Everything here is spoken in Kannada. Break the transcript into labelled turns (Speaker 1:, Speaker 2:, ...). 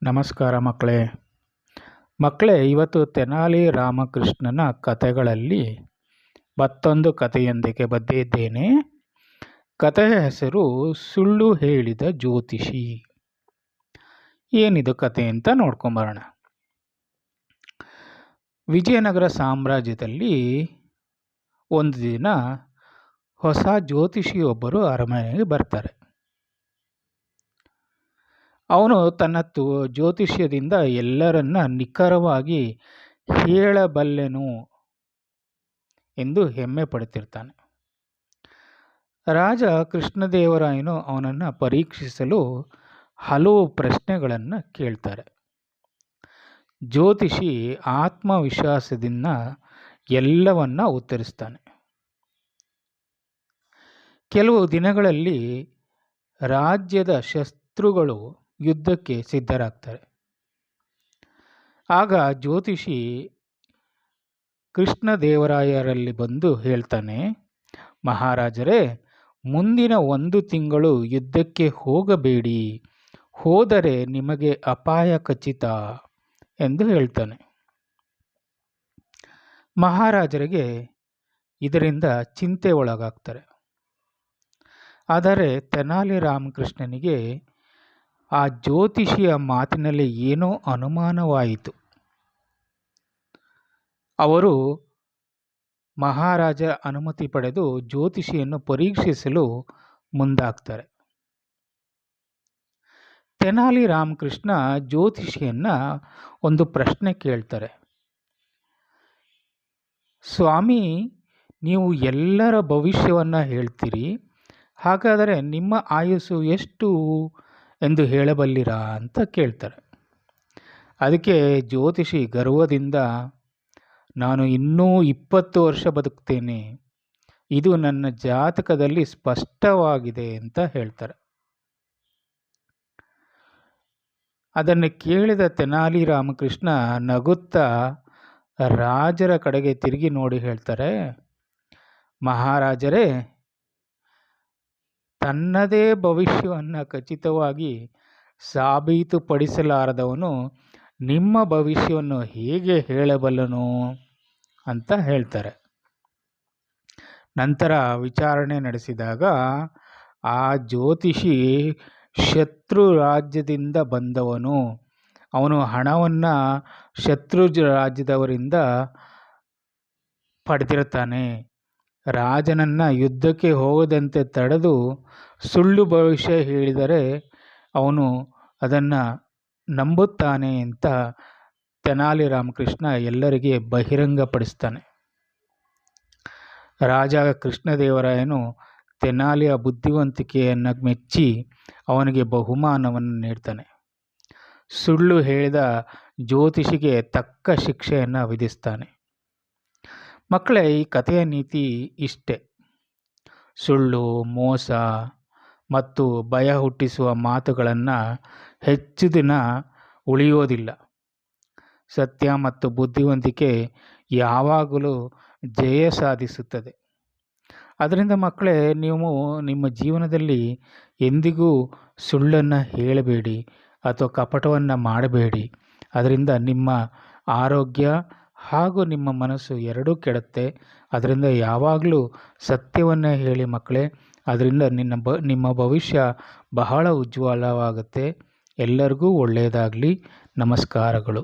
Speaker 1: ನಮಸ್ಕಾರ ಮಕ್ಕಳೇ. ಇವತ್ತು ತೆನಾಲಿ ರಾಮಕೃಷ್ಣನ ಕಥೆಗಳಲ್ಲಿ ಮತ್ತೊಂದು ಕಥೆಯೊಂದಿಗೆ ಬಂದಿದ್ದೇನೆ. ಕಥೆಯ ಹೆಸರು ಸುಳ್ಳು ಹೇಳಿದ ಜ್ಯೋತಿಷಿ. ಏನಿದು ಕಥೆ ಅಂತ ನೋಡ್ಕೊಂಬರೋಣ. ವಿಜಯನಗರ ಸಾಮ್ರಾಜ್ಯದಲ್ಲಿ ಒಂದು ದಿನ ಹೊಸ ಜ್ಯೋತಿಷಿಯೊಬ್ಬರು ಅರಮನೆಗೆ ಬರ್ತಾರೆ. ಅವನು ತನ್ನ ಜ್ಯೋತಿಷ್ಯದಿಂದ ಎಲ್ಲರನ್ನ ನಿಖರವಾಗಿ ಹೇಳಬಲ್ಲೆನು ಎಂದು ಹೆಮ್ಮೆ ಪಡುತ್ತಿರ್ತಾನೆ. ರಾಜ ಕೃಷ್ಣದೇವರಾಯನು ಅವನನ್ನು ಪರೀಕ್ಷಿಸಲು ಹಲವು ಪ್ರಶ್ನೆಗಳನ್ನು ಕೇಳ್ತಾರೆ. ಜ್ಯೋತಿಷಿ ಆತ್ಮವಿಶ್ವಾಸದಿಂದ ಎಲ್ಲವನ್ನ ಉತ್ತರಿಸ್ತಾನೆ. ಕೆಲವು ದಿನಗಳಲ್ಲಿ ರಾಜ್ಯದ ಶತ್ರುಗಳು ಯುದ್ಧಕ್ಕೆ ಸಿದ್ಧರಾಗ್ತಾರೆ. ಆಗ ಜ್ಯೋತಿಷಿ ಕೃಷ್ಣದೇವರಾಯರಲ್ಲಿ ಬಂದು ಹೇಳ್ತಾನೆ, ಮಹಾರಾಜರೇ, ಮುಂದಿನ 1 ತಿಂಗಳು ಯುದ್ಧಕ್ಕೆ ಹೋಗಬೇಡಿ, ಹೋದರೆ ನಿಮಗೆ ಅಪಾಯ ಖಚಿತ ಎಂದು ಹೇಳ್ತಾನೆ. ಮಹಾರಾಜರಿಗೆ ಇದರಿಂದ ಚಿಂತೆ ಒಳಗಾಗ್ತಾರೆ. ಆದರೆ ತೆನಾಲಿ ರಾಮಕೃಷ್ಣನಿಗೆ ಆ ಜ್ಯೋತಿಷಿಯ ಮಾತಿನಲ್ಲಿ ಏನೋ ಅನುಮಾನವಾಯಿತು. ಅವರು ಮಹಾರಾಜ ಅನುಮತಿ ಪಡೆದು ಜ್ಯೋತಿಷಿಯನ್ನು ಪರೀಕ್ಷಿಸಲು ಮುಂದಾಗ್ತಾರೆ. ತೆನಾಲಿ ರಾಮಕೃಷ್ಣ ಜ್ಯೋತಿಷಿಯನ್ನ ಒಂದು ಪ್ರಶ್ನೆ ಕೇಳ್ತಾರೆ. ಸ್ವಾಮಿ, ನೀವು ಎಲ್ಲರ ಭವಿಷ್ಯವನ್ನ ಹೇಳ್ತೀರಿ, ಹಾಗಾದರೆ ನಿಮ್ಮ ಆಯುಸ್ಸು ಎಷ್ಟು ಎಂದು ಹೇಳಬಲ್ಲಿರಾ ಅಂತ ಕೇಳ್ತಾರೆ. ಅದಕ್ಕೆ ಜ್ಯೋತಿಷಿ ಗರ್ವದಿಂದ, ನಾನು ಇನ್ನೂ 20 ವರ್ಷ ಬದುಕ್ತೇನೆ, ಇದು ನನ್ನ ಜಾತಕದಲ್ಲಿ ಸ್ಪಷ್ಟವಾಗಿದೆ ಅಂತ ಹೇಳ್ತಾರೆ. ಅದನ್ನು ಕೇಳಿದ ತೆನಾಲಿ ರಾಮಕೃಷ್ಣ ನಗುತ್ತಾ ರಾಜರ ಕಡೆಗೆ ತಿರುಗಿ ನೋಡಿ ಹೇಳ್ತಾರೆ, ಮಹಾರಾಜರೇ, ತನ್ನದೇ ಭವಿಷ್ಯವನ್ನು ಖಚಿತವಾಗಿ ಸಾಬೀತುಪಡಿಸಲಾರದವನು ನಿಮ್ಮ ಭವಿಷ್ಯವನ್ನು ಹೇಗೆ ಹೇಳಬಲ್ಲನು ಅಂತ ಹೇಳ್ತಾರೆ. ನಂತರ ವಿಚಾರಣೆ ನಡೆಸಿದಾಗ ಆ ಜ್ಯೋತಿಷಿ ಶತ್ರು ರಾಜ್ಯದಿಂದ ಬಂದವನು, ಅವನು ಹಣವನ್ನು ಶತ್ರು ರಾಜ್ಯದವರಿಂದ ಪಡೆದಿರ್ತಾನೆ, ರಾಜನನ್ನ ಯುದ್ಧಕ್ಕೆ ಹೋಗದಂತೆ ತಡೆದು ಸುಳ್ಳು ಭವಿಷ್ಯ ಹೇಳಿದರೆ ಅವನು ಅದನ್ನು ನಂಬುತ್ತಾನೆ ಅಂತ ತೆನಾಲಿ ರಾಮಕೃಷ್ಣ ಎಲ್ಲರಿಗೆ ಬಹಿರಂಗಪಡಿಸ್ತಾನೆ. ರಾಜ ಕೃಷ್ಣದೇವರಾಯನು ತೆನಾಲಿಯ ಬುದ್ಧಿವಂತಿಕೆಯನ್ನು ಮೆಚ್ಚಿ ಅವನಿಗೆ ಬಹುಮಾನವನ್ನು ನೀಡ್ತಾನೆ. ಸುಳ್ಳು ಹೇಳಿದ ಜ್ಯೋತಿಷಿಗೆ ತಕ್ಕ ಶಿಕ್ಷೆಯನ್ನು ವಿಧಿಸ್ತಾನೆ. ಮಕ್ಕಳೇ, ಈ ಕಥೆಯ ನೀತಿ ಇಷ್ಟೇ. ಸುಳ್ಳು, ಮೋಸ ಮತ್ತು ಭಯ ಹುಟ್ಟಿಸುವ ಮಾತುಗಳನ್ನು ಹೆಚ್ಚು ದಿನ ಉಳಿಯೋದಿಲ್ಲ. ಸತ್ಯ ಮತ್ತು ಬುದ್ಧಿವಂತಿಕೆ ಯಾವಾಗಲೂ ಜಯ ಸಾಧಿಸುತ್ತದೆ. ಅದರಿಂದ ಮಕ್ಕಳೇ, ನೀವು ನಿಮ್ಮ ಜೀವನದಲ್ಲಿ ಎಂದಿಗೂ ಸುಳ್ಳನ್ನು ಹೇಳಬೇಡಿ ಅಥವಾ ಕಪಟವನ್ನು ಮಾಡಬೇಡಿ. ಅದರಿಂದ ನಿಮ್ಮ ಆರೋಗ್ಯ ಹಾಗೂ ನಿಮ್ಮ ಮನಸ್ಸು ಎರಡೂ ಕೆಡುತ್ತೆ. ಅದರಿಂದ ಯಾವಾಗಲೂ ಸತ್ಯವನ್ನೇ ಹೇಳಿ ಮಕ್ಕಳೇ. ಅದರಿಂದ ನಿಮ್ಮ ಭವಿಷ್ಯ ಬಹಳ ಉಜ್ವಲವಾಗುತ್ತೆ. ಎಲ್ಲರಿಗೂ ಒಳ್ಳೆಯದಾಗಲಿ. ನಮಸ್ಕಾರಗಳು.